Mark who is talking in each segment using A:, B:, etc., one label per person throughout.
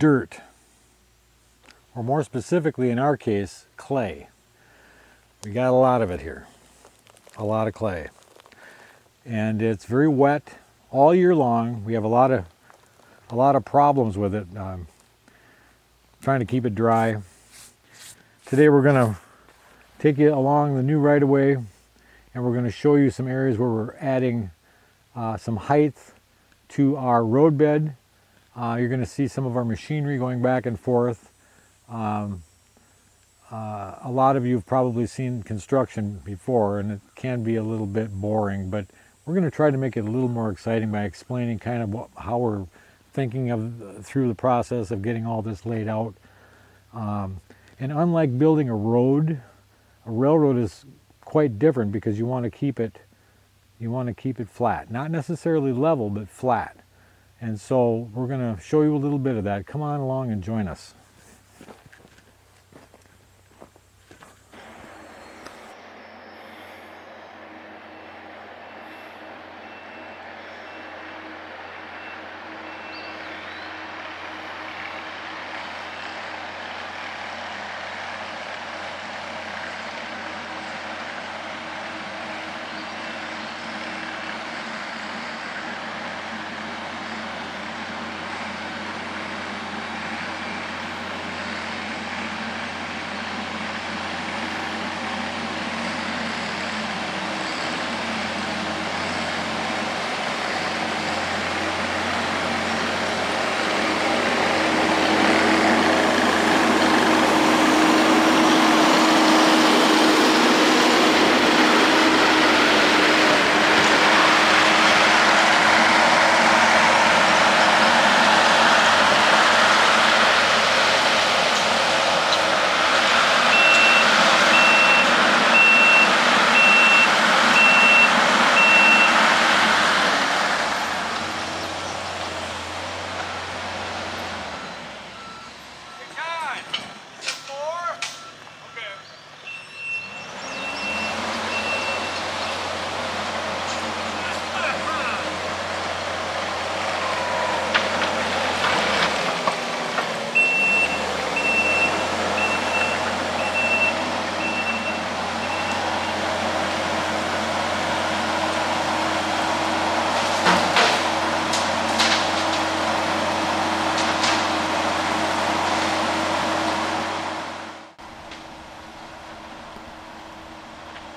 A: dirt, or more specifically in our case, clay. We got a lot of it here, a lot of clay. And it's very wet all year long. We have a lot of problems with it, trying to keep it dry. Today we're going to take you along the new right-of-way, and we're going to show you some areas where we're adding some height to our roadbed. You're going to see some of our machinery going back and forth. A lot of you have probably seen construction before, and it can be a little bit boring, but we're going to try to make it a little more exciting by explaining kind of how we're thinking of through the process of getting all this laid out. And unlike building a railroad is quite different because you want to keep it flat, not necessarily level, but flat. And so we're going to show you a little bit of that. Come on along and join us.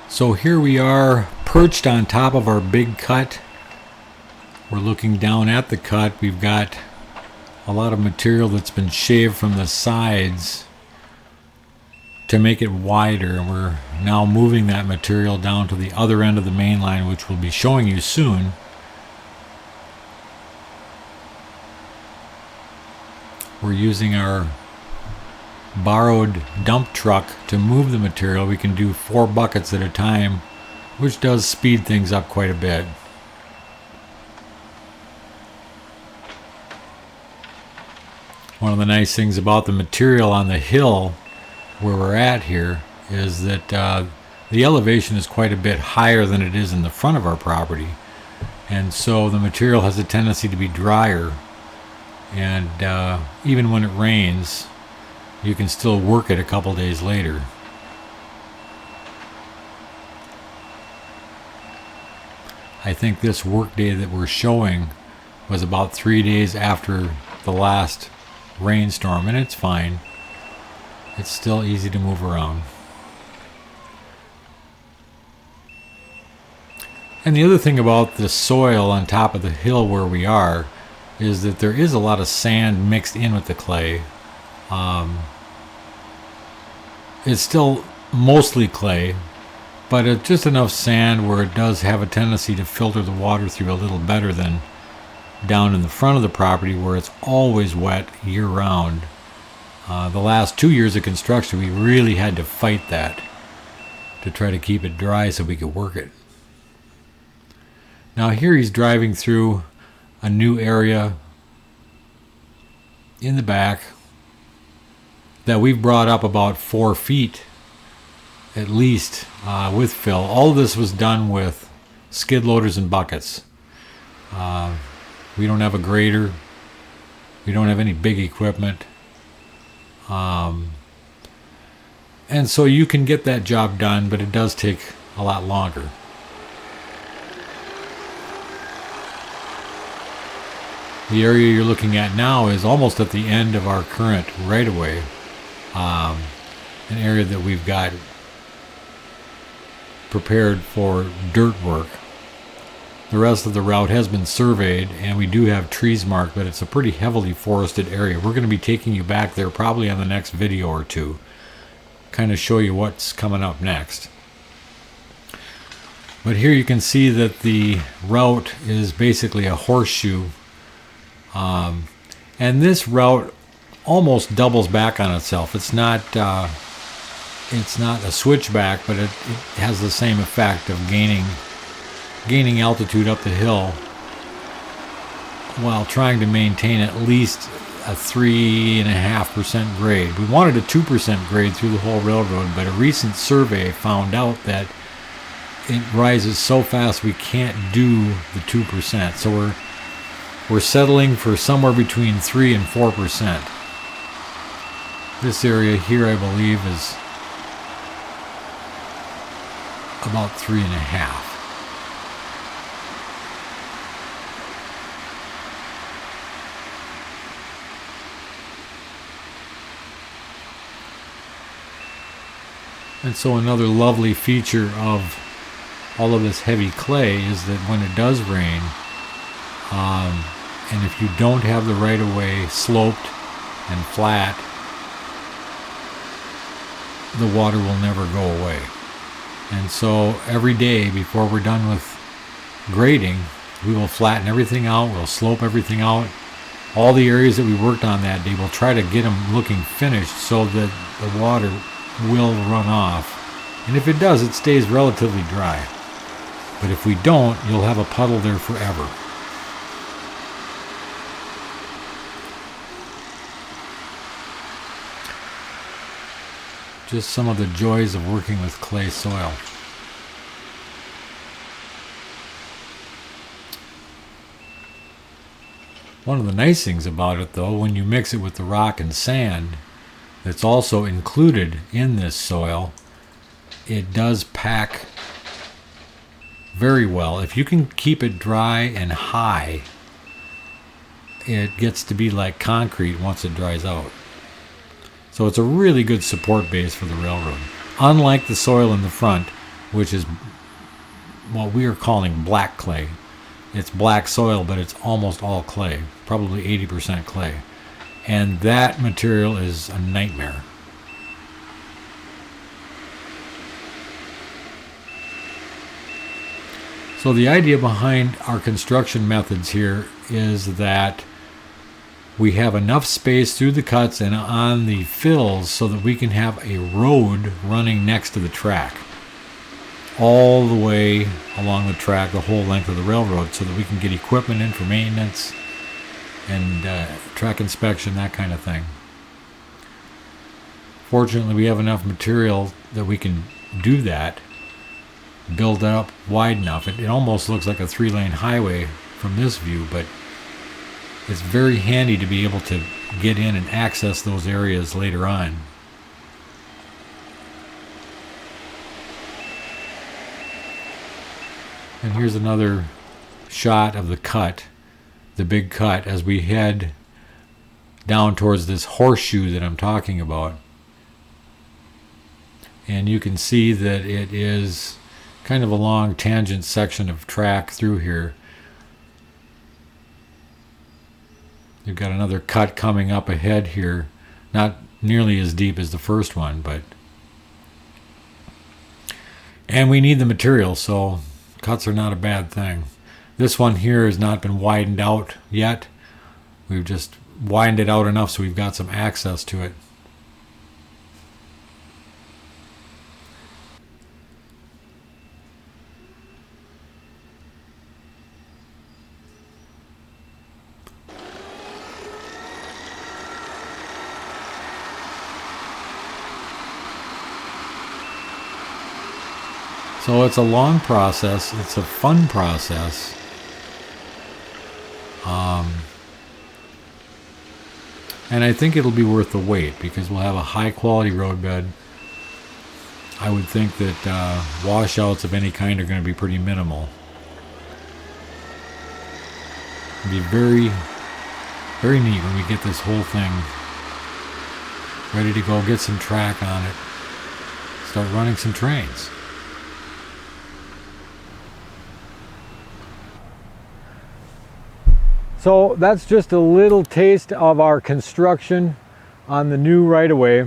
A: So here we are perched on top of our big cut. We're looking down at the cut. We've got a lot of material that's been shaved from the sides to make it wider. And we're now moving that material down to the other end of the main line, which we'll be showing you soon. We're using our borrowed dump truck to move the material. We can do 4 buckets at a time, which does speed things up quite a bit. One of the nice things about the material on the hill where we're at here is that the elevation is quite a bit higher than it is in the front of our property, and so the material has a tendency to be drier, and even when it rains you can still work it a couple days later. I think this work day that we're showing was about 3 days after the last rainstorm, and it's fine. It's still easy to move around. And the other thing about the soil on top of the hill where we are is that there is a lot of sand mixed in with the clay. It's still mostly clay, but it's just enough sand where it does have a tendency to filter the water through a little better than down in the front of the property where it's always wet year round. The last 2 years of construction, we really had to fight that to try to keep it dry so we could work it. Now here he's driving through a new area in the back that we've brought up about 4 feet at least with fill. All of this was done with skid loaders and buckets. We don't have a grader, We don't have any big equipment. And so you can get that job done, but it does take a lot longer. The area you're looking at now is almost at the end of our current right-of-way, an area that we've got prepared for dirt work. The rest of the route has been surveyed, and we do have trees marked, but it's a pretty heavily forested area. We're going to be taking you back there probably on the next video or two, kind of show you what's coming up next. But here you can see that the route is basically a horseshoe, and this route almost doubles back on itself. It's not a switchback, but it has the same effect of gaining altitude up the hill while trying to maintain at least a 3.5% grade. We wanted a 2% grade through the whole railroad, but a recent survey found out that it rises so fast we can't do the 2%. So we're settling for somewhere between 3 and 4%. This area here, I believe, is about 3.5. And so another lovely feature of all of this heavy clay is that when it does rain, and if you don't have the right-of-way sloped and flat, the water will never go away. And so every day before we're done with grading, we will flatten everything out, we'll slope everything out. All the areas that we worked on that day, we'll try to get them looking finished so that the water will run off. And if it does, it stays relatively dry. But if we don't, you'll have a puddle there forever. Just some of the joys of working with clay soil. One of the nice things about it, though, when you mix it with the rock and sand that's also included in this soil, it does pack very well. If you can keep it dry and high, it gets to be like concrete once it dries out. So it's a really good support base for the railroad. Unlike the soil in the front, which is what we are calling black clay. It's black soil, but it's almost all clay, probably 80% clay. And that material is a nightmare. So the idea behind our construction methods here is that we have enough space through the cuts and on the fills so that we can have a road running next to the track. All the way along the track, the whole length of the railroad, so that we can get equipment in for maintenance and track inspection, that kind of thing. Fortunately, we have enough material that we can do that, build it up wide enough. It almost looks like a 3-lane highway from this view, but it's very handy to be able to get in and access those areas later on. And here's another shot of the cut, the big cut, as we head down towards this horseshoe that I'm talking about. And you can see that it is kind of a long tangent section of track through here. You've got another cut coming up ahead here, not nearly as deep as the first one, but... And we need the material, so cuts are not a bad thing. This one here has not been widened out yet. We've just widened it out enough so we've got some access to it. So it's a long process. It's a fun process. And I think it'll be worth the wait because we'll have a high quality roadbed. I would think that washouts of any kind are going to be pretty minimal. It'll be very, very neat when we get this whole thing ready to go, get some track on it, start running some trains. So that's just a little taste of our construction on the new right-of-way.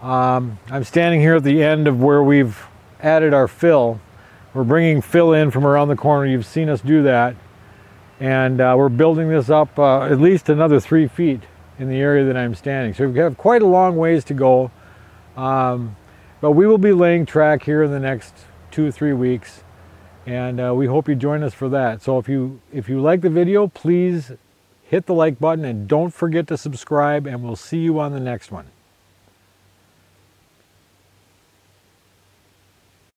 A: I'm standing here at the end of where we've added our fill. We're bringing fill in from around the corner. You've seen us do that. And we're building this up at least another 3 feet in the area that I'm standing. So we have quite a long ways to go. But we will be laying track here in the next 2 or 3 weeks. And we hope you join us for that. So if you like the video, please hit the like button and don't forget to subscribe, and we'll see you on the next one.